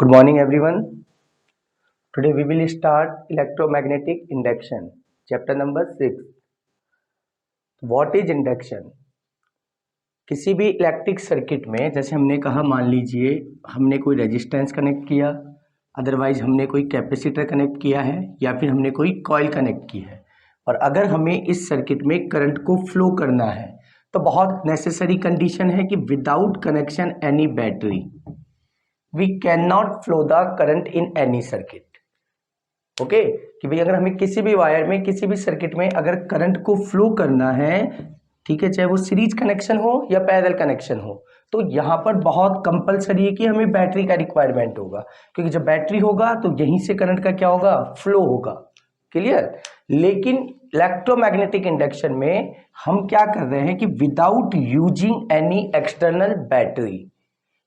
Good morning everyone. Today we will start electromagnetic induction, chapter number 6. What is induction? किसी भी electric circuit में जैसे हमने कहा, मान लीजिए हमने कोई रेजिस्टेंस कनेक्ट किया, अदरवाइज हमने कोई कैपेसिटर कनेक्ट किया है या फिर हमने कोई कॉइल कनेक्ट की है, और अगर हमें इस सर्किट में करंट को फ्लो करना है तो बहुत नेसेसरी कंडीशन है कि without connection any battery we can not flow the current in any circuit. Okay, कि भाई अगर हमें किसी भी वायर में किसी भी सर्किट में अगर करंट को फ्लो करना है, ठीक है, चाहे वो सीरीज कनेक्शन हो या पैरेलल कनेक्शन हो, तो यहाँ पर बहुत कंपलसरी है कि हमें बैटरी का रिक्वायरमेंट होगा, क्योंकि जब बैटरी होगा तो यहीं से करंट का क्या होगा, फ्लो होगा. क्लियर. लेकिन इलेक्ट्रोमैग्नेटिक इंडक्शन में हम क्या कर रहे हैं कि without using any external battery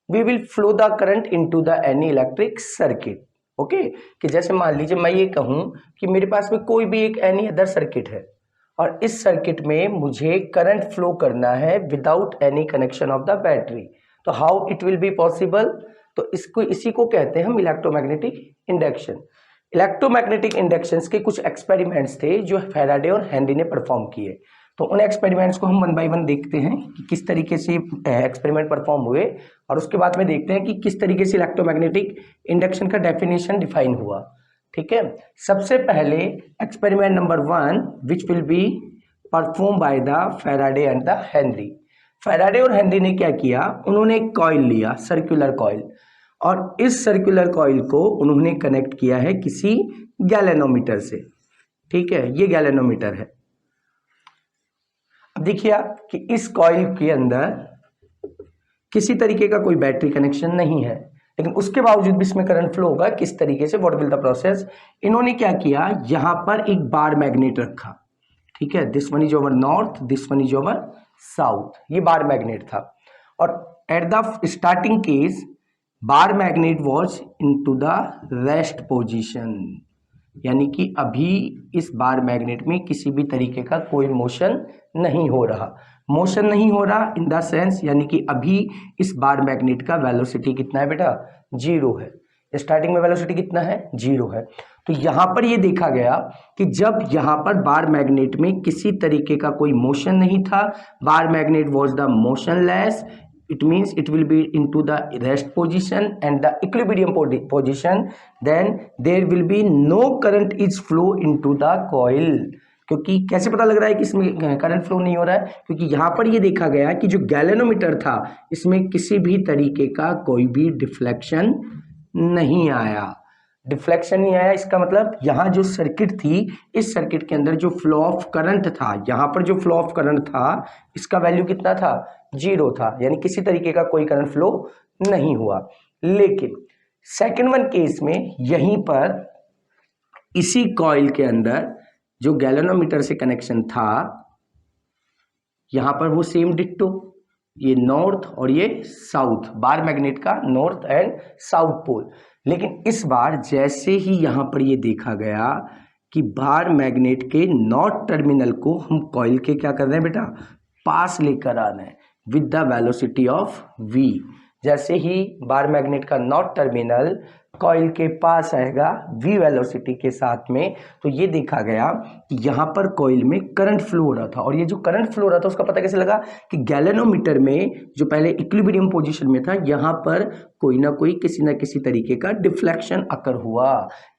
we will flow the current into the any electric circuit. Okay, कि जैसे मान लीजिए मैं ये कहूं कि मेरे पास में कोई भी एक एनी अदर सर्किट है और इस सर्किट में मुझे करंट फ्लो करना है without any connection of the battery, तो how it will be possible? तो इसी को कहते हैं हम इलेक्ट्रोमैग्नेटिक इंडक्शन. इलेक्ट्रोमैग्नेटिक इंडक्शंस के कुछ एक्सपेरिमेंट्स थे जो फैराडे और हेनरी ने परफॉर्म किए. तो उन एक्सपेरिमेंट्स को हम वन बाय वन देखते हैं कि किस तरीके से एक्सपेरिमेंट परफॉर्म हुए, और उसके बाद में देखते हैं कि किस तरीके से इलेक्ट्रोमैग्नेटिक इंडक्शन का डेफिनेशन डिफाइन हुआ. ठीक है. सबसे पहले experiment number 1 which will be perform by the Faraday and the Henry. Faraday और हेनरी ने क्या किया, उन्होंने एक कॉइल लिया, सर्कुलर कॉइल, और इस सर्कुलर कॉइल को उन्होंने कनेक्ट किया है किसी गैलेनोमीटर से. ठीक है, ये गैलेनोमीटर है. अब देखिए आप कि इस कॉइल के अंदर किसी तरीके का कोई बैटरी कनेक्शन नहीं है, लेकिन उसके बावजूद भी इसमें करंट फ्लो होगा. किस तरीके से, व्हाट विल द प्रोसेस? इन्होंने क्या किया, यहां पर एक बार मैग्नेट रखा. ठीक है, this one is over north, this one is over south. ये बार मैग्नेट था, और at the starting case bar magnet was into the rest position, यानी कि अभी इस बार मैग्नेट में किसी भी तरीके का कोई मोशन नहीं हो रहा. मोशन नहीं हो रहा इन द सेंस, यानी कि अभी इस बार मैग्नेट का वेलोसिटी कितना है बेटा, 0 है. स्टार्टिंग में वेलोसिटी कितना है, 0 है. तो यहां पर ये देखा गया कि जब यहां पर बार मैग्नेट में किसी तरीके का कोई मोशन नहीं था, bar magnet was the motionless, it means it will be into the rest position and the equilibrium position, then there will be no current is flow into the coil. क्योंकि कैसे पता लग रहा है कि इसमें करंट फ्लो नहीं हो रहा है, क्योंकि यहाँ पर ये देखा गया कि जो गैलेनोमीटर था इसमें किसी भी तरीके का कोई भी डिफ्लेक्शन नहीं आया. डिफ्लेक्शन नहीं आया, इसका मतलब यहाँ जो सर्किट थी, इस सर्किट के अंदर जो फ्लो ऑफ करंट था, यहाँ पर जो फ्लो ऑफ करंट था इसका वैल्यू कितना था, 0 था, यानी किसी तरीके का कोई करंट फ्लो नहीं हुआ. लेकिन सेकंड वन केस में यहीं पर इसी कॉइल के अंदर जो गैलेनोमीटर से कनेक्शन था, यहां पर वो सेम डिट्टो, ये नॉर्थ और ये साउथ, बार मैग्नेट का नॉर्थ एंड साउथ पोल. लेकिन इस बार जैसे ही यहां पर ये देखा गया कि बार मैग्नेट के नॉर्थ टर्मिनल को हम कॉइल के क्या कर रहे हैं बेटा, पास लेकर आ रहे हैं with the velocity of v. जैसे ही बार मैग्नेट का नॉर्थ टर्मिनल कॉइल के पास आएगा v वेलोसिटी के साथ में, तो ये देखा गया कि यहाँ पर कॉइल में करंट फ्लो हो रहा था. और ये जो करंट फ्लो हो रहा था उसका पता कैसे लगा कि गैलेनोमीटर में जो पहले इक्विलिब्रियम पोजीशन में था, यहाँ पर कोई ना कोई किसी ना किसी तरीके का डिफ्लेक्शन अकर हुआ.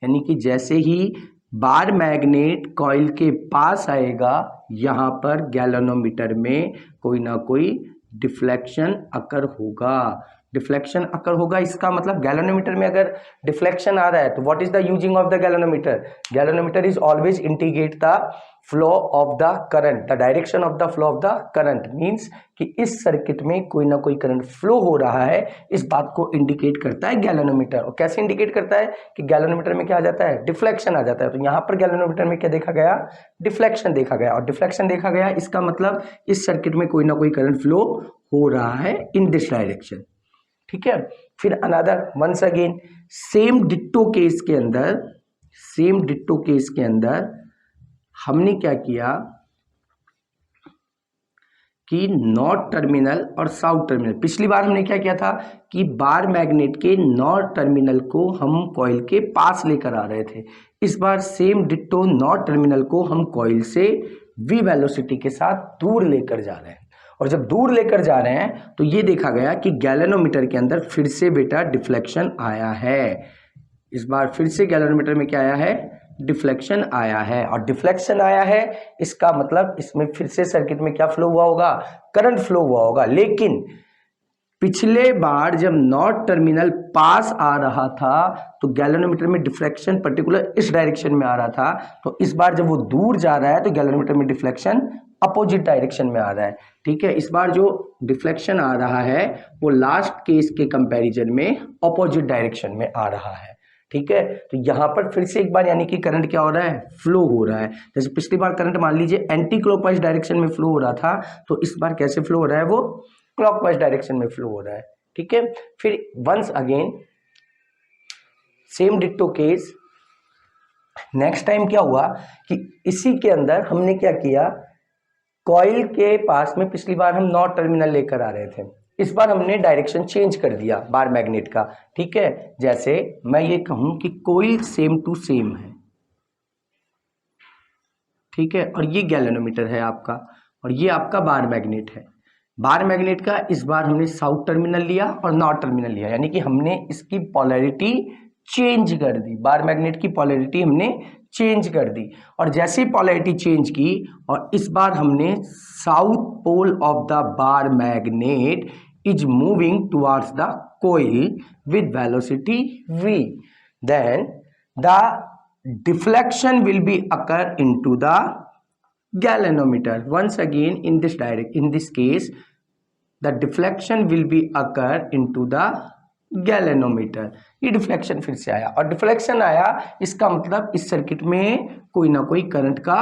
यानी कि जैसे ही बार मैग्नेट कॉइल के पास आएगा, यहाँ पर गैलेनोमीटर में कोई ना कोई डिफ्लेक्शन अकर होगा. डिफ्लेक्शन अकर होगा, इसका मतलब गैलेनोमीटर में अगर डिफ्लेक्शन आ रहा है तो what is the using of the galvanometer? Galvanometer is always indicate the flow of the current, the direction of the flow of the current. Means कि इस सर्किट में कोई ना कोई करंट फ्लो हो रहा है, इस बात को इंडिकेट करता है गैलेनोमीटर. और कैसे इंडिकेट करता है कि गैलेनोमीटर में क्या आ जाता है, डिफ्लेक्शन आ जाता है. तो यहाँ पर गैलेनोमीटर में क्या देखा गया, डिफ्लेक्शन देखा गया. और डिफ्लेक्शन देखा गया, इसका मतलब इस सर्किट में कोई ना कोई करंट फ्लो हो रहा है इन दिस डायरेक्शन. ठीक है. फिर another once again same ditto case के अंदर हमने क्या किया कि नॉर्थ टर्मिनल और साउथ टर्मिनल, पिछली बार हमने क्या किया था कि बार मैग्नेट के नॉर्थ टर्मिनल को हम कॉइल के पास लेकर आ रहे थे। इस बार सेम डिट्टो नॉर्थ टर्मिनल को हम कॉइल से v वेलोसिटी के साथ दूर लेकर जा रहे हैं। और जब दूर लेकर जा रहे हैं तो ये देखा गया कि गैल्वेनोमीटर के अंदर फिर से बेटा डिफ्लेक्शन आया है। इस बार फिर से गैल्वेनोमीटर में क्या आया है, डिफ्लेक्शन आया है। और डिफ्लेक्शन आया है इसका मतलब इसमें फिर से सर्किट में क्या फ्लो हुआ होगा, करंट फ्लो हुआ होगा। लेकिन पिछले बार जब नॉर्थ टर्मिनल पास आ रहा था तो गैल्वेनोमीटर में डिफ्लेक्शन पर्टिकुलर इस डायरेक्शन में आ रहा था, तो इस बार जब वो दूर जा रहा है तो गैल्वेनोमीटर में डिफ्लेक्शन अपोजिट डायरेक्शन में आ रहा है। ठीक है, इस बार जो डिफ्लेक्शन आ रहा है वो लास्ट केस के कंपैरिजन में अपोजिट डायरेक्शन में आ रहा है। ठीक है, तो यहां पर फिर से एक बार यानी कि करंट क्या हो रहा है, फ्लो हो रहा है। जैसे पिछली बार करंट मान लीजिए एंटी क्लॉकवाइज डायरेक्शन में फ्लो हो रहा था, तो इस बार कैसे फ्लो हो रहा है, वो क्लॉकवाइज डायरेक्शन में फ्लो हो रहा है। ठीक है, फिर once again same ditto case. Next time क्या हुआ कि इसी के अंदर हमने क्या किया, कॉइल के पास में पिछली बार हम नॉर्थ टर्मिनल लेकर आ रहे थे, इस बार हमने डायरेक्शन चेंज कर दिया बार मैग्नेट का। ठीक है, जैसे मैं ये कहूं कि कॉइल सेम टू सेम है, ठीक है, और ये गैल्वेनोमीटर है आपका और ये आपका बार मैग्नेट है। बार मैग्नेट का इस बार हमने साउथ टर्मिनल लिया और नॉर्थ टर्मिनल लिया, यानी कि हमने इसकी पोलैरिटी चेंज कर दी, बार मैग्नेट की पोलैरिटी हमने चेंज कर दी। और जैसे ही पोलैरिटी चेंज की और इस बार हमने south pole of the bar magnet is moving towards the coil with velocity v, then the deflection will be occur into the galvanometer. Once again in this case the deflection will be occur into the galvanometer. ये deflection फिर से आया और deflection आया इसका मतलब इस circuit में कोई ना कोई करंट का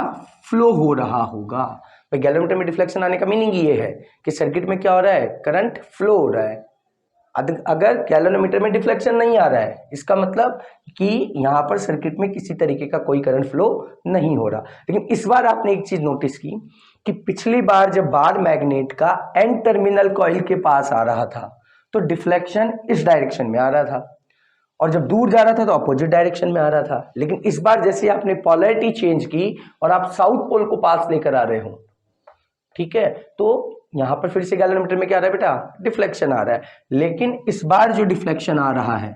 फ्लो हो रहा होगा। भाई गैल्वेनोमीटर में डिफ्लेक्शन आने का मीनिंग ये है कि सर्किट में क्या हो रहा है, करंट फ्लो हो रहा है। अगर गैल्वेनोमीटर में डिफ्लेक्शन नहीं आ रहा है इसका मतलब कि यहाँ पर सर्किट में किसी तरीके का कोई करंट फ्लो नहीं हो रहा। लेकिन इस बार आपने एक चीज नोटिस की कि पिछली बार जब बार मैग्नेट का एन टर्मिनल कॉइल के पास आ रहा था तो डिफ्लेक्शन इस डायरेक्शन में आ रहा था और जब दूर जा रहा था तो अपोजिट डायरेक्शन में आ रहा था। लेकिन इस बार जैसे आपने पोलैरिटी चेंज की और आप साउथ पोल को पास लेकर आ रहे हो, ठीक है, तो यहां पर फिर से गैल्वेनोमीटर में क्या आ रहा है बेटा, डिफ्लेक्शन आ रहा है। लेकिन इस बार जो डिफ्लेक्शन आ रहा है,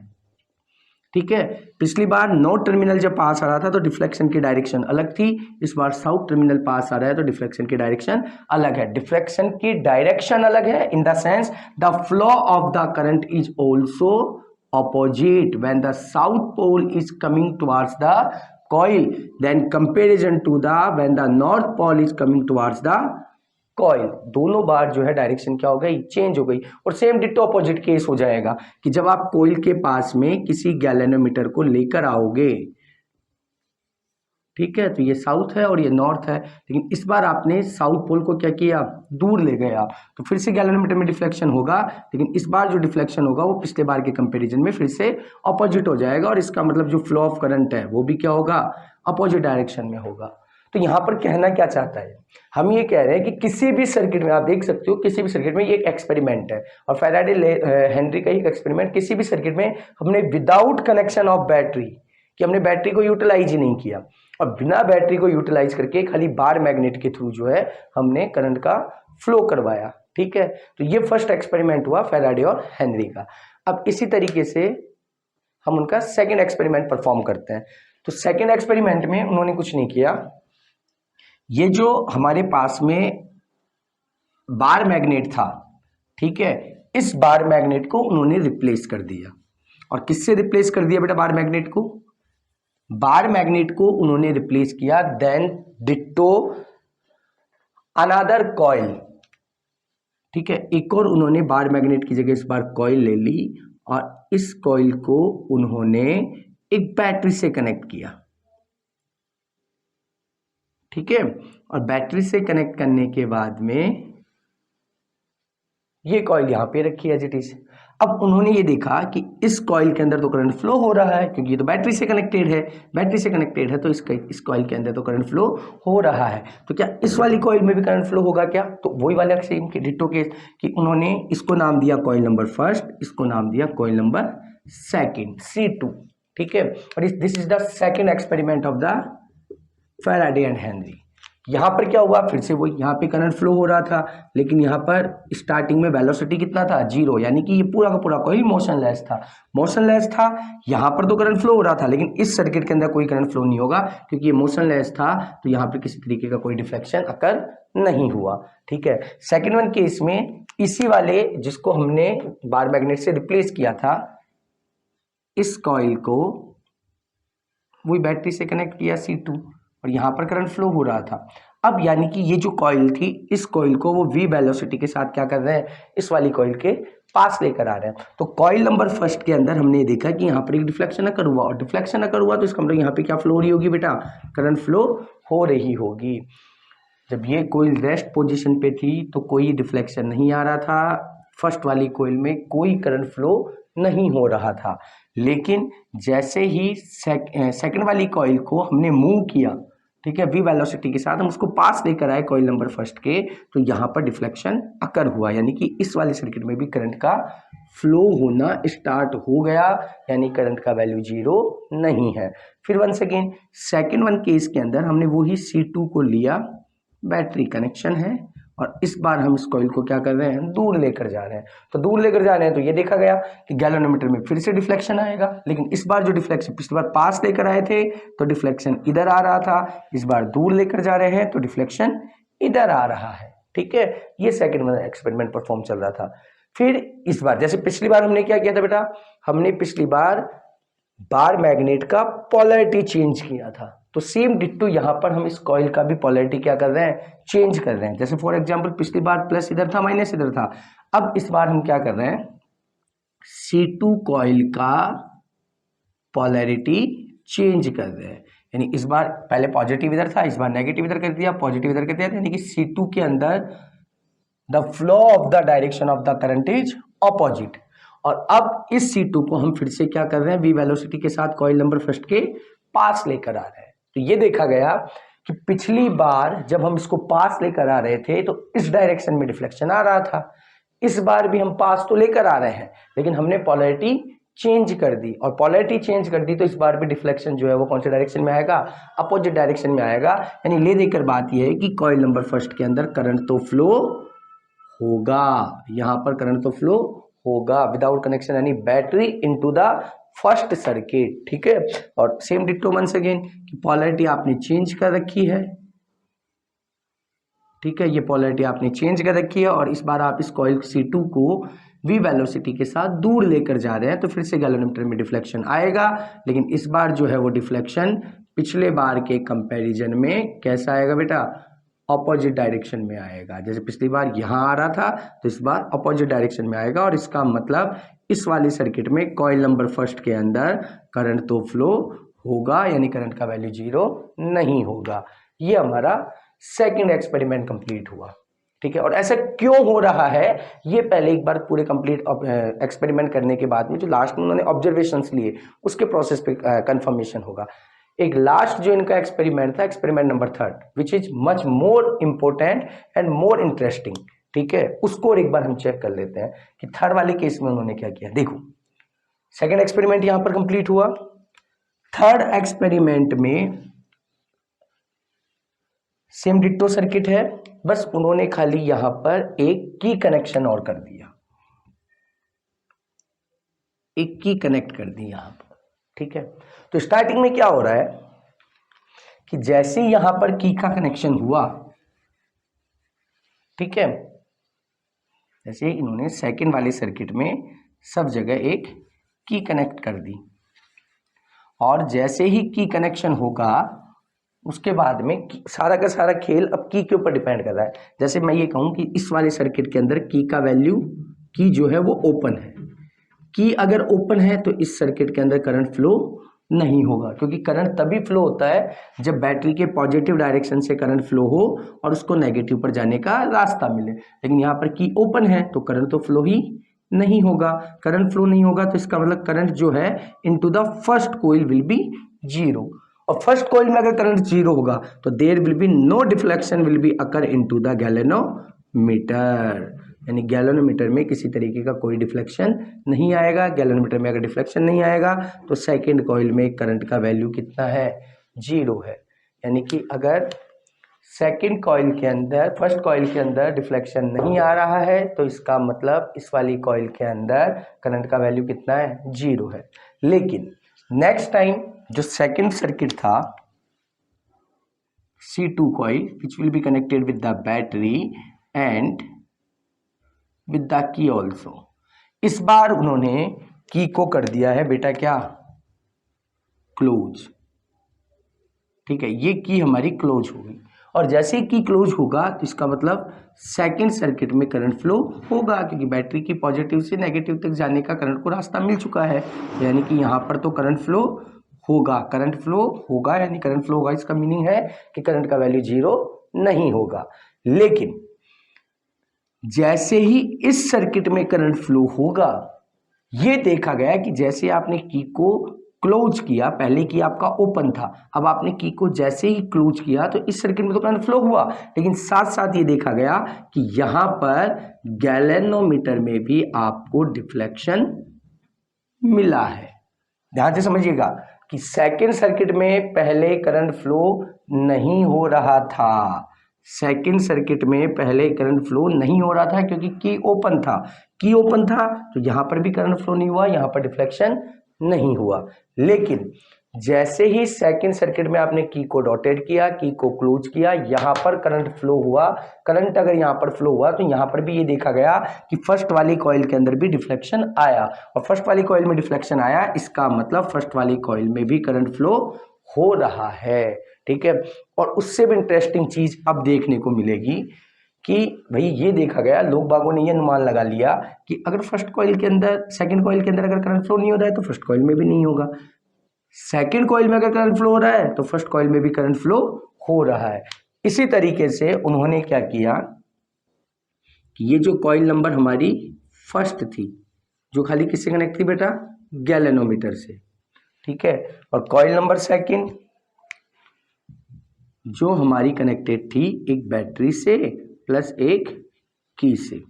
ठीक है, पिछली बार नॉर्थ टर्मिनल जब पास आ रहा था तो डिफ्लेक्शन की डायरेक्शन अलग थी, इस बार साउथ टर्मिनल पास आ रहा है तो डिफ्लेक्शन की डायरेक्शन अलग है। डिफ्लेक्शन की डायरेक्शन अलग है in the sense the flow of the current is also opposite when the south pole is coming towards the coil then comparison to the when the north pole is coming towards the coil। दोनों बार जो है direction क्या हो गई, change हो गई। और same ditto opposite case हो जाएगा कि जब आप कोइल के पास में किसी गैल्वेनोमीटर को लेकर आओगे, ठीक है, तो ये साउथ है और ये नॉर्थ है, लेकिन इस बार आपने साउथ पोल को क्या किया, दूर ले गया, तो फिर से गैल्वेनोमीटर में डिफ्लेक्शन होगा। लेकिन इस बार जो डिफ्लेक्शन होगा वो पिछले बार के कंपैरिजन में फिर से अपोजिट हो जाएगा और इसका मतलब जो फ्लो ऑफ करंट है वो भी क्या होगा, अपोजिट डायरेक्शन में होगा। तो यहाँ पर कहना क्या चाहता है, हम ये कह रहे हैं कि किसी भी सर्किट में आप देख सकते हो, किसी भी सर्किट में ये एक एक्सपेरिमेंट है और फैराडे हेनरी का एक एक्सपेरिमेंट, किसी भी सर्किट में हमने विदाउट कनेक्शन ऑफ बैटरी, कि हमने बैटरी को यूटिलाइज ही नहीं किया और बिना बैटरी को यूटिलाइज करके खाली बार मैग्नेट के थ्रू जो है हमने करंट का फ्लो करवाया। ठीक है, तो ये फर्स्ट एक्सपेरिमेंट हुआ फैराडे और हेनरी का। अब इसी तरीके से हम उनका सेकंड एक्सपेरिमेंट परफॉर्म करते हैं। तो सेकंड एक्सपेरिमेंट में उन्होंने कुछ नहीं किया, ये जो हमारे पास में बार मैग्नेट था, ठीक है, इस बार मैग्नेट को उन्होंने रिप्लेस कर दिया। और किससे रिप्लेस कर दिया बेटा, बार मैग्नेट को, बार मैग्नेट को उन्होंने रिप्लेस किया देन डिट्टो अनदर कॉइल, ठीक है, एक और उन्होंने बार मैग्नेट की जगह इस बार कॉइल ले ली और इस कॉइल को उन्होंने एक बैटरी से कनेक्ट किया। ठीक है, और बैटरी से कनेक्ट करने के बाद में ये कॉइल यहाँ पे रखी है एज इट इज। अब उन्होंने ये देखा कि इस कॉइल के अंदर तो करंट फ्लो हो रहा है, क्योंकि ये तो बैटरी से कनेक्टेड है, बैटरी से कनेक्टेड है तो इस कॉइल के अंदर तो करंट फ्लो हो रहा है, तो क्या इस वाली कॉइल में भी करंट फ्लो होगा क्या? तो वही वाला सेम के डिट्टो केस कि उन्होंने इसको नाम दिया कॉइल नंबर फर्स्ट, इसको नाम दिया कॉइल नंबर सेकंड, C2, ठीक है। और this is the second experiment of the Faraday and Henry. यहाँ पर क्या हुआ, फिर से वो यहाँ पे करंट फ्लो हो रहा था, लेकिन यहाँ पर स्टार्टिंग में वेलोसिटी कितना था, 0, यानी कि ये पूरा का पूरा कॉइल मोशनलेस था, मोशनलेस था। यहाँ पर तो करंट फ्लो हो रहा था, लेकिन इस सर्किट के अंदर कोई करंट फ्लो नहीं होगा क्योंकि ये मोशनलेस था, तो यहाँ पर किसी तरीके का कोई डिफ्लेक्शन अकर नहीं हुआ, ठीक है। सेकेंड वन केस में इसी वाले जिसको हमने बार मैग्नेट से रिप्लेस किया था, इस कॉइल को वही बैटरी से कनेक्ट किया C2 और यहाँ पर करंट फ्लो हो रहा था। अब यानी कि ये जो कॉइल थी, इस कॉइल को वो v वेलोसिटी के साथ क्या कर रहे हैं, इस वाली कॉइल के पास लेकर आ रहे हैं। तो कॉइल नंबर फर्स्ट के अंदर हमने देखा कि यहाँ पर एक डिफ्लेक्शन अकर हुआ, और डिफ्लेक्शन अकर हुआ तो इसका मतलब यहाँ पे क्या फ्लो हो रही होगी बेटा, करंट फ्लो हो रही होगी। जब ये कॉइल रेस्ट पोजिशन पे थी तो कोई डिफ्लेक्शन नहीं आ रहा था, फर्स्ट वाली कॉइल में कोई करंट फ्लो नहीं हो रहा था। लेकिन जैसे ही सेकंड वाली कॉइल को हमने मूव किया, ठीक है, v वेलोसिटी के साथ हम उसको पास लेकर आए कॉइल नंबर फर्स्ट के, तो यहाँ पर डिफ्लेक्शन अकर हुआ, यानी कि इस वाले सर्किट में भी करंट का फ्लो होना स्टार्ट हो गया, यानी करंट का वैल्यू 0 नहीं है। फिर once again second one case के अंदर हमने वही C2 को लिया, बैटरी कनेक्शन है, और इस बार हम इस कॉइल को क्या कर रहे हैं, दूर लेकर जा रहे हैं। तो दूर लेकर जा रहे हैं तो ये देखा गया कि गैल्वेनोमीटर में फिर से डिफ्लेक्शन आएगा, लेकिन इस बार जो डिफ्लेक्शन पिछली बार पास लेकर आए थे तो डिफ्लेक्शन इधर आ रहा था, इस बार दूर लेकर जा रहे हैं तो डिफ्लेक्शन इधर आ रहा है, ठीक है। ये सेकंड एक्सपेरिमेंट परफॉर्म चल रहा था। फिर इस बार जैसे पिछली बार हमने क्या किया था बेटा, हमने पिछली बार मैग्नेट का पोलैरिटी चेंज किया था, तो सेम डिट्टो यहाँ पर हम इस कॉइल का भी पोलैरिटी क्या कर रहे हैं, चेंज कर रहे हैं। जैसे फॉर एग्जांपल पिछली बार प्लस इधर था, माइनस इधर था, अब इस बार हम क्या कर रहे हैं, C2 कॉइल का पोलैरिटी चेंज कर रहे हैं, यानी इस बार पहले पॉजिटिव इधर था, इस बार नेगेटिव इधर कर दिया, पॉजिटिव इधर कर दिया, यानी कि C2 के अंदर the flow of the direction of the current is opposite. और अब इस C2 को हम फिर से क्या कर रहे हैं, v वेलोसिटी के साथ कॉइल नंबर फर्स्ट के पास लेकर आ रहे हैं। तो ये देखा गया कि पिछली बार जब हम इसको पास लेकर आ रहे थे तो इस डायरेक्शन में डिफ्लेक्शन आ रहा था, इस बार भी हम पास तो लेकर आ रहे हैं, लेकिन हमने पोलैरिटी चेंज कर दी, और पोलैरिटी चेंज कर दी तो इस बार भी डिफ्लेक्शन जो है वो कौन से डायरेक्शन में आएगा, अपोजिट डायरेक्शन में आएगा। यानी ले देकर बात यह है कि कॉइल नंबर फर्स्ट के अंदर करंट तो फ्लो होगा, यहाँ पर करंट तो फ्लो होगा विदाउट कनेक्शन, यानी battery into the first circuit, ठीक है। और सेम डिट्टो वंस अगेन कि पोलैरिटी आपने चेंज कर रखी है, ठीक है, ये पोलैरिटी आपने चेंज कर रखी है, और इस बार आप इस कॉइल C2 को v वेलोसिटी के साथ दूर लेकर जा रहे हैं, तो फिर से गैल्वेनोमीटर में डिफ्लेक्शन आएगा, लेकिन इस बार जो है वो डिफ्लेक्शन पिछले बार के कंपैरिजन में कैसा आएगा बेटा, ऑपोजिट डायरेक्शन में आएगा। जैसे पिछली बार यहाँ आ रहा था तो इस बार ऑपोजिट डायरेक्शन में आएगा, और इसका मतलब इस वाली सर्किट में कॉइल नंबर फर्स्ट के अंदर करंट तो फ्लो होगा, यानी करंट का वैल्यू 0 नहीं होगा। ये हमारा सेकंड एक्सपेरिमेंट कंप्लीट हुआ, ठीक है। और ऐसा क्यों हो रहा है, ये पहले एक बार पूरे कंप्लीट एक्सपेरिमेंट करने के बाद में जो लास्ट में उन्होंने ऑब्जर्वेशंस लिए उसके प्रोसेस पे कंफर्मेशन होगा। एक लास्ट जो इनका एक्सपेरिमेंट था, experiment number 3, which is much more important and more interesting, ठीक है, उसको एक बार हम चेक कर लेते हैं कि थर्ड वाले केस में उन्होंने क्या किया। देखो सेकंड एक्सपेरिमेंट यहां पर कंप्लीट हुआ, थर्ड एक्सपेरिमेंट में सेम डिट्टो सर्किट है, बस उन्होंने खाली यहां पर एक की कनेक्शन और कर दिया, एक की कनेक्ट कर दी यहां पर, ठीक है। तो स्टार्टिंग में क्या हो रहा है कि जैसे यहां पर की का कनेक्शन हुआ, ठीक है, जैसे इन्होंने सेकंड वाले सर्किट में सब जगह एक की कनेक्ट कर दी, और जैसे ही की कनेक्शन होगा उसके बाद में सारा का सारा खेल अब की के ऊपर डिपेंड कर रहा है। जैसे मैं ये कहूं कि इस वाले सर्किट के अंदर की का वैल्यू, की जो है वो ओपन है, की अगर ओपन है तो इस सर्किट के अंदर करंट फ्लो नहीं होगा, क्योंकि करंट तभी फ्लो होता है जब बैटरी के पॉजिटिव डायरेक्शन से करंट फ्लो हो और उसको नेगेटिव पर जाने का रास्ता मिले। लेकिन यहाँ पर की ओपन है तो करंट तो फ्लो ही नहीं होगा। करंट फ्लो नहीं होगा तो इसका मतलब करंट जो है into the first coil will be zero, और फर्स्ट कॉइल में अगर करंट जीरो होगा तो there will be no deflection will be occur into the galvanometer, यानी गैलोनोमीटर में किसी तरीके का कोई डिफ्लेक्शन नहीं आएगा। गैलोनोमीटर में अगर डिफ्लेक्शन नहीं आएगा तो सेकंड कॉइल में करंट का वैल्यू कितना है, जीरो है। यानी कि अगर सेकंड कॉइल के अंदर फर्स्ट कॉइल के अंदर डिफ्लेक्शन नहीं आ रहा है तो इसका मतलब इस वाली कॉइल के अंदर करंट का वैल्यू कितना है, जीरो है। लेकिन नेक्स्ट टाइम जो सेकंड सर्किट था C2 coil which will be connected with the battery and with the key also, इस बार उन्होंने की को कर दिया है बेटा क्या, क्लोज। ठीक है, ये की हमारी क्लोज होगी, और जैसे की क्लोज होगा तो इसका मतलब सेकंड सर्किट में करंट फ्लो होगा, क्योंकि बैटरी की पॉजिटिव से नेगेटिव तक जाने का करंट को रास्ता मिल चुका है। यानी कि यहाँ पर तो करंट फ्लो होगा, करंट फ्लो होगा, यानी करंट फ्लो होगा, इसका मीनिंग है कि करंट का वैल्यू जीरो नहीं होगा। लेकिन जैसे ही इस सर्किट में करंट फ्लो होगा, ये देखा गया कि जैसे आपने की को क्लोज किया, पहले की आपका ओपन था, अब आपने की को जैसे ही क्लोज किया तो इस सर्किट में तो करंट फ्लो हुआ, लेकिन साथ साथ ये देखा गया कि यहां पर गैलेनोमीटर में भी आपको डिफ्लेक्शन मिला है। ध्यान से समझिएगा कि सेकेंड सर्किट में पहले करंट फ्लो नहीं हो रहा था, सेकेंड सर्किट में पहले करंट फ्लो नहीं हो रहा था क्योंकि की ओपन था, की ओपन था तो यहां पर भी करंट फ्लो नहीं हुआ, यहां पर डिफ्लेक्शन नहीं हुआ। लेकिन जैसे ही सेकेंड सर्किट में आपने की को डॉटेड किया, की को क्लोज किया, यहां पर करंट फ्लो हुआ। करंट अगर यहां पर फ्लो हुआ तो यहां पर भी ये देखा गया कि फर्स्ट वाली कॉइल के अंदर भी डिफ्लेक्शन आया, और फर्स्ट वाली कॉइल में डिफ्लेक्शन आया, इसका मतलब फर्स्ट वाली कॉइल में भी करंट फ्लो हो रहा है। ठीक है, और उससे भी इंटरेस्टिंग चीज अब देखने को मिलेगी कि भाई ये देखा गया, लोग बागों ने ये अनुमान लगा लिया कि अगर फर्स्ट कॉइल के अंदर सेकंड कॉइल के अंदर अगर करंट फ्लो नहीं हो रहा है तो फर्स्ट कॉइल में भी नहीं होगा, सेकंड कॉइल में अगर करंट फ्लो हो रहा है तो फर्स्ट कॉइल में भी करंट फ्लो हो रहा है। इसी तरीके से उन्होंने क्या किया कि ये जो कॉइल नंबर हमारी फर्स्ट थी, जो खाली किससे कनेक्ट थी बेटा, गैलेनोमीटर से, ठीक है, और कॉइल नंबर सेकंड जो हमारी कनेक्टेड थी एक बैटरी से प्लस एक की से।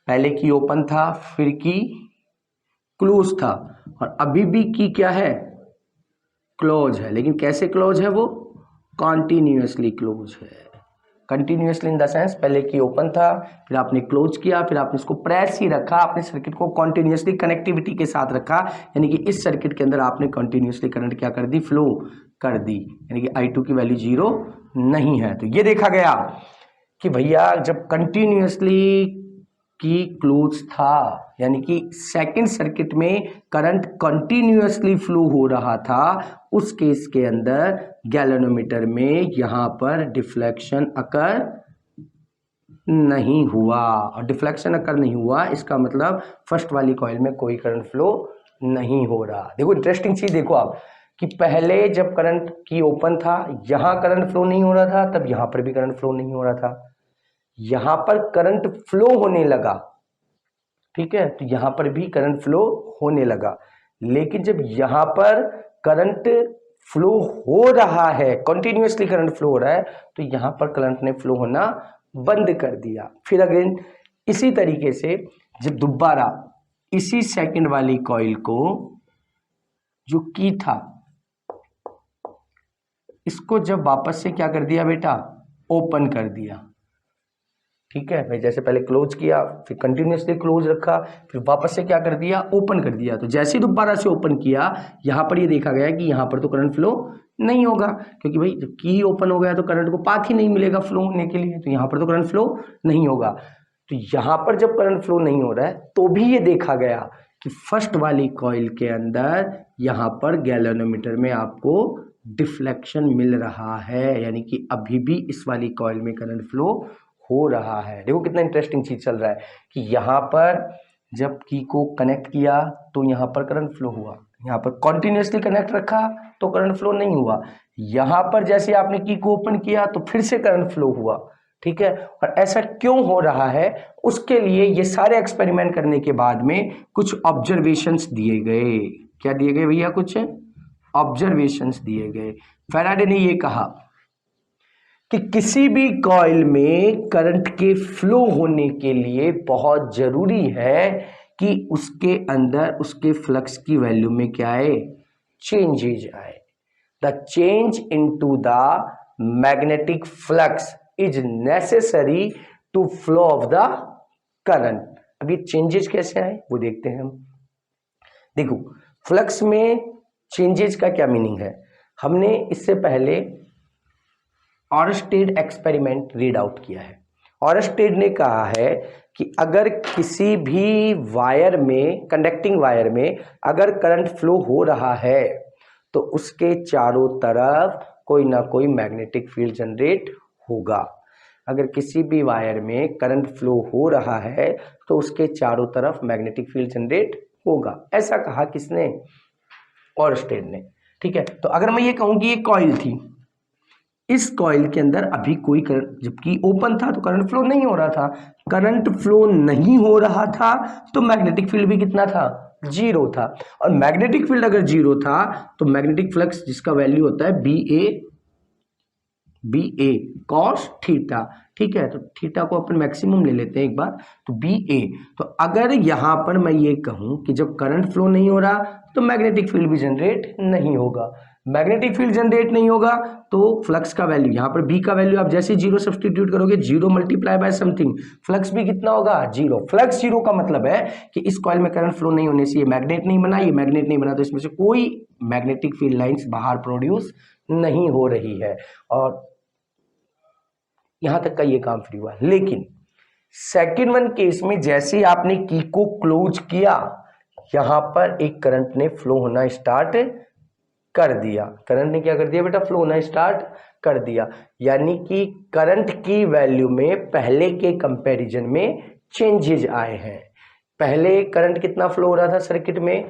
पहले की ओपन था, फिर की क्लोज था, और अभी भी की क्या है, क्लोज है। लेकिन कैसे क्लोज है वो, कॉन्टिन्यूसली क्लोज है। कंटिन्यूसली इन द सेंस पहले की ओपन था, फिर आपने क्लोज किया, फिर आपने इसको प्रेस ही रखा, आपने सर्किट को कॉन्टिन्यूसली कनेक्टिविटी के साथ रखा, यानी कि इस सर्किट के अंदर आपने कॉन्टिन्यूसली करंट क्या कर दी, फ्लो कर दी, यानी कि I2 की वैल्यू जीरो नहीं है। तो ये देखा गया कि भैया जब कंटिन्यूसली की क्लोज था, यानी कि सेकंड सर्किट में करंट कंटिन्यूसली फ्लो हो रहा था, उस केस के अंदर गैलेनोमीटर में यहां पर डिफ्लेक्शन अकर नहीं हुआ, और डिफ्लेक्शन अकर नहीं हुआ इसका मतलब फर्स्ट वाली कॉइल में कोई करंट फ्लो नहीं हो रहा। देखो इंटरेस्टिंग चीज देखो आप कि पहले जब करंट की ओपन था, यहां करंट फ्लो नहीं हो रहा था, तब यहां पर भी करंट फ्लो नहीं हो रहा था, यहां पर करंट फ्लो होने लगा, ठीक है, तो यहां पर भी करंट फ्लो होने लगा। लेकिन जब यहां पर करंट फ्लो हो रहा है, कंटिन्यूअसली करंट फ्लो हो रहा है, तो यहां पर करंट ने फ्लो होना बंद कर दिया। फिर अगेन इसी तरीके से जब दोबारा इसी सेकंड वाली कॉइल को जो की था, इसको जब वापस से क्या कर दिया बेटा, ओपन कर दिया, ठीक है भाई, जैसे पहले क्लोज किया, फिर कंटिन्यूसली क्लोज रखा, फिर वापस से क्या कर दिया, ओपन कर दिया। तो जैसे ही दोबारा से ओपन किया, यहां पर ये देखा गया कि यहां पर तो करंट फ्लो नहीं होगा, क्योंकि भाई जब की ओपन हो गया तो करंट को पाथ ही नहीं मिलेगा फ्लो होने के लिए, तो यहां पर तो करंट फ्लो नहीं होगा। तो यहां पर जब करंट फ्लो नहीं हो रहा है तो भी ये देखा गया कि फर्स्ट वाली कॉइल के अंदर यहां पर गैलेनोमीटर में आपको डिफ्लेक्शन मिल रहा है, यानी कि अभी भी इस वाली कॉइल में करंट फ्लो हो रहा है। देखो कितना इंटरेस्टिंग चीज चल रहा है कि यहां पर जब की को कनेक्ट किया तो यहां पर करंट फ्लो हुआ, यहाँ पर कॉन्टिन्यूसली कनेक्ट रखा तो करंट फ्लो नहीं हुआ, यहां पर जैसे आपने की को ओपन किया तो फिर से करंट फ्लो हुआ, ठीक है। और ऐसा क्यों हो रहा है, उसके लिए ये सारे एक्सपेरिमेंट करने के बाद में कुछ ऑब्जर्वेशंस दिए गए। क्या दिए गए भैया? कुछ ऑब्जर्वेशंस दिए गए। फैराडे ने ये कहा कि किसी भी कॉइल में करंट के फ्लो होने के लिए बहुत जरूरी है कि उसके अंदर उसके फ्लक्स की वैल्यू में क्या आए? चेंजेज आए। The change into the magnetic flux is necessary to flow of the current. अब ये चेंजेस कैसे आए वो देखते हैं हम। देखो, फ्लक्स में चेंजेस का क्या मीनिंग है? हमने इससे पहले ऑरस्टेड एक्सपेरिमेंट रीड आउट किया है। ऑरस्टेड ने कहा है कि अगर किसी भी वायर में, कंडक्टिंग वायर में अगर करंट फ्लो हो रहा है तो उसके चारों तरफ कोई ना कोई मैग्नेटिक फील्ड जनरेट होगा। अगर किसी भी वायर में करंट फ्लो हो रहा है तो उसके चारों तरफ मैग्नेटिक फील्ड जनरेट होगा। ऐसा कहा किसने? ऑरस्टेड ने, ठीक है। तो अगर मैं ये कहूं कि ये कॉइल थी, इस कॉइल के अंदर अभी कोई करंट, जबकि ओपन था तो करंट फ्लो नहीं हो रहा था, करंट फ्लो नहीं हो रहा था तो मैग्नेटिक फील्ड भी कितना था? जीरो था। और मैग्नेटिक फील्ड अगर जीरो था तो मैग्नेटिक फ्लक्स जिसका वैल्यू होता है बी ए कॉस थीटा, ठीक है। तो थीटा को अपन मैक्सिमम ले लेते हैं एक बार, तो बी ए। तो अगर यहां पर मैं ये कहूं कि जब करंट फ्लो नहीं हो रहा तो मैग्नेटिक फील्ड भी जनरेट नहीं होगा, मैग्नेटिक फील्ड जनरेट नहीं होगा तो फ्लक्स का वैल्यू, यहां पर बी का वैल्यू आप जैसे जीरो सब्स्टिट्यूट करोगे, zero multiply by something, flux भी कितना होगा? जीरो। फ्लक्स जीरो का मतलब है कि इस कॉइल में करंट फ्लो नहीं होने से ये मैग्नेट नहीं बना, ये मैग्नेट नहीं बना तो इसमें से कोई मैग्नेटिक फील्ड लाइंस बाहर प्रोड्यूस नहीं हो रही है। और यहां तक का ये काम फ्री हुआ। लेकिन सेकेंड वन केस में जैसे आपने की को क्लोज किया, यहां पर एक करंट ने फ्लो होना स्टार्ट कर दिया। करंट ने क्या कर दिया बेटा? फ्लो होना स्टार्ट कर दिया। यानी कि करंट की वैल्यू में पहले के कंपैरिजन में चेंजेज आए हैं। पहले करंट कितना फ्लो हो रहा था सर्किट में?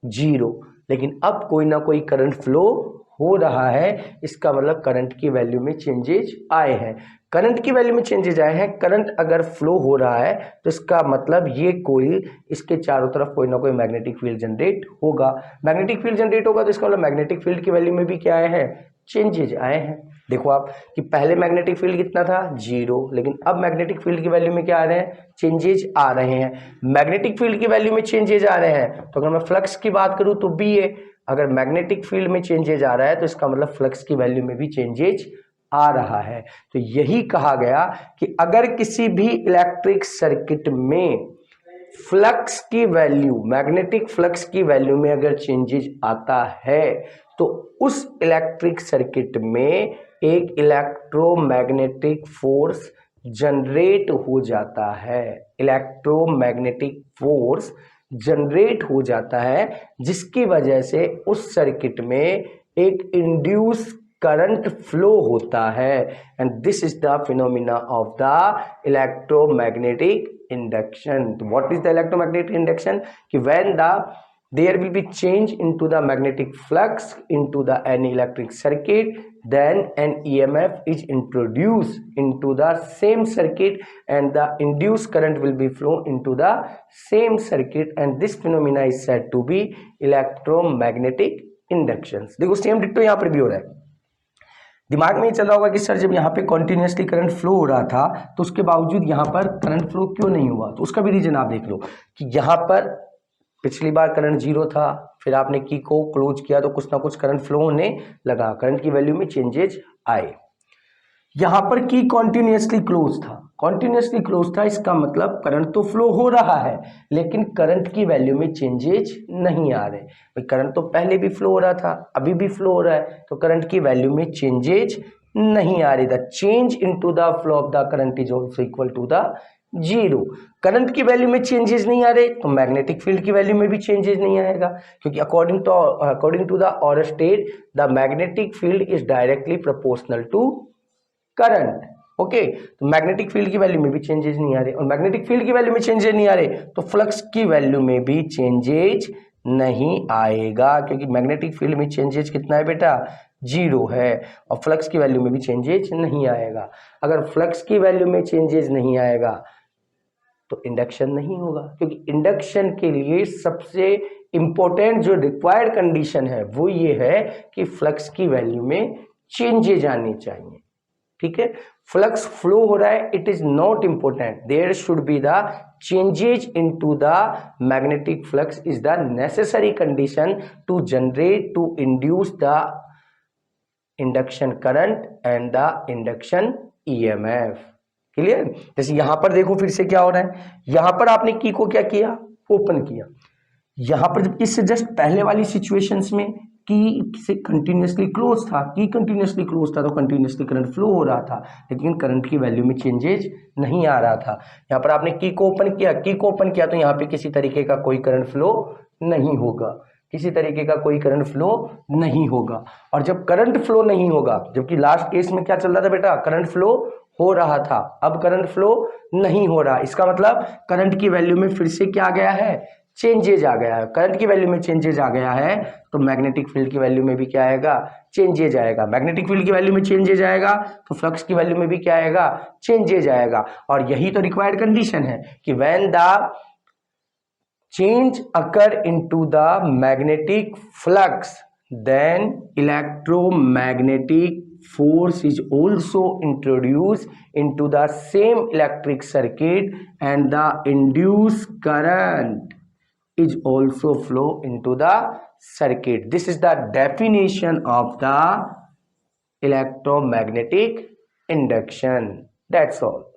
जीरो। लेकिन अब कोई ना कोई करंट फ्लो हो रहा है, इसका मतलब करंट की वैल्यू में चेंजेज आए हैं। करंट की वैल्यू में चेंजेज आए हैं, करंट अगर फ्लो हो रहा है तो इसका मतलब ये कोई, इसके चारों तरफ कोई ना कोई मैग्नेटिक फील्ड जनरेट होगा। मैग्नेटिक फील्ड जनरेट होगा तो इसका मतलब मैग्नेटिक फील्ड की वैल्यू में भी क्या आए हैं? चेंजेज आए हैं। देखो आप कि पहले मैग्नेटिक फील्ड कितना था? जीरो। लेकिन अब मैग्नेटिक फील्ड की वैल्यू में क्या आ रहे हैं? चेंजेज आ रहे हैं। मैग्नेटिक फील्ड की वैल्यू में चेंजेज आ रहे हैं तो अगर मैं फ्लक्स की बात करूं तो बी ए, अगर मैग्नेटिक फील्ड में चेंजेज आ रहा है तो इसका मतलब फ्लक्स की वैल्यू में भी चेंजेज आ रहा है। तो यही कहा गया कि अगर किसी भी इलेक्ट्रिक सर्किट में फ्लक्स की वैल्यू, मैग्नेटिक फ्लक्स की वैल्यू में अगर चेंजेस आता है तो उस इलेक्ट्रिक सर्किट में एक इलेक्ट्रोमैग्नेटिक फोर्स जनरेट हो जाता है। इलेक्ट्रोमैग्नेटिक फोर्स जनरेट हो जाता है जिसकी वजह से उस सर्किट में एक इंड्यूस करंट फ्लो होता है। And this is the phenomena of the electromagnetic induction. What is the electromagnetic induction? कि when there will be change into the magnetic flux into the any electric circuit, then an EMF is introduced into the same circuit and the induced current will be flow into the same circuit, and this phenomena is said to be electromagnetic induction. देखो same ditto यहाँ पर भी हो रहा है। दिमाग में ये चल रहा होगा कि सर जब यहाँ पे कॉन्टिन्यूसली करंट फ्लो हो रहा था तो उसके बावजूद यहाँ पर करंट फ्लो क्यों नहीं हुआ? तो उसका भी रीजन आप देख लो कि यहाँ पर पिछली बार करंट जीरो था, फिर आपने की को क्लोज किया तो कुछ ना कुछ करंट फ्लो होने लगा, करंट की वैल्यू में चेंजेज आए। यहाँ पर की कॉन्टिन्यूसली क्लोज था, कॉन्टिन्यूसली क्लोज था, इसका मतलब करंट तो फ्लो हो रहा है लेकिन करंट की वैल्यू में चेंजेज नहीं आ रहे। भाई करंट तो पहले भी फ्लो हो रहा था, अभी भी फ्लो हो रहा है, तो करंट की वैल्यू में चेंजेज नहीं आ रही। The change into the flow of the current is also equal to the zero. Current की वैल्यू में चेंजेस नहीं आ रहे तो मैग्नेटिक फील्ड की वैल्यू में भी चेंजेस नहीं आएगा, क्योंकि according to the Oersted the magnetic field is directly proportional to current. Okay, तो मैग्नेटिक फील्ड की वैल्यू में भी चेंजेस नहीं आ रहे, और मैग्नेटिक फील्ड की वैल्यू में चेंजेस नहीं आ रहे तो फ्लक्स की वैल्यू में भी चेंजेस नहीं आएगा, क्योंकि मैग्नेटिक फील्ड में चेंजेज कितना है बेटा, 0 है, और फ्लक्स की वैल्यू में भी चेंजेज नहीं आएगा। अगर फ्लक्स की वैल्यू में चेंजेज नहीं आएगा तो इंडक्शन नहीं होगा, क्योंकि इंडक्शन के लिए सबसे इंपॉर्टेंट जो रिक्वायर्ड कंडीशन है वो ये है कि फ्लक्स की वैल्यू में चेंजेज आने चाहिए। ठीक है, फ्लक्स फ्लो हो रहा है, it is not important, there should be the changes into the magnetic flux is the necessary condition to generate, to induce the induction current and the induction EMF. Clear? जैसे यहां पर देखो फिर से क्या हो रहा है, यहां पर आपने की को क्या किया, ओपन किया। यहां पर जब इससे जस्ट पहले वाली सिचुएशंस में की से कंटिन्यूअसली क्लोज था, की कंटिन्यूअसली क्लोज था तो कंटिन्यूअसली करंट फ्लो हो रहा था, लेकिन करंट की वैल्यू में चेंजेज नहीं आ रहा था। यहां पर आपने की को ओपन किया, की को ओपन किया तो यहां पे किसी तरीके का कोई करंट फ्लो नहीं होगा, किसी तरीके का कोई करंट फ्लो नहीं होगा। और जब करंट फ्लो नहीं होगा, जबकि लास्ट केस में क्या चल रहा था बेटा, करंट फ्लो हो रहा था, अब करंट फ्लो नहीं हो रहा, इसका मतलब करंट की वैल्यू में फिर से क्या आ गया है, चेंजेज आ गया है। करंट की वैल्यू में चेंजेज आ गया है तो मैग्नेटिक फील्ड की वैल्यू में भी क्या आएगा, चेंजेज आएगा। मैग्नेटिक फील्ड की वैल्यू में चेंजेज आएगा तो फ्लक्स की वैल्यू में भी क्या आएगा, चेंजेज आएगा। और यही तो रिक्वायर्ड कंडीशन है कि when the change occur into the magnetic flux, then electromagnetic force is also introduced into the same electric circuit and the induced current is also flow into the circuit. This is the definition of the electromagnetic induction. That's all.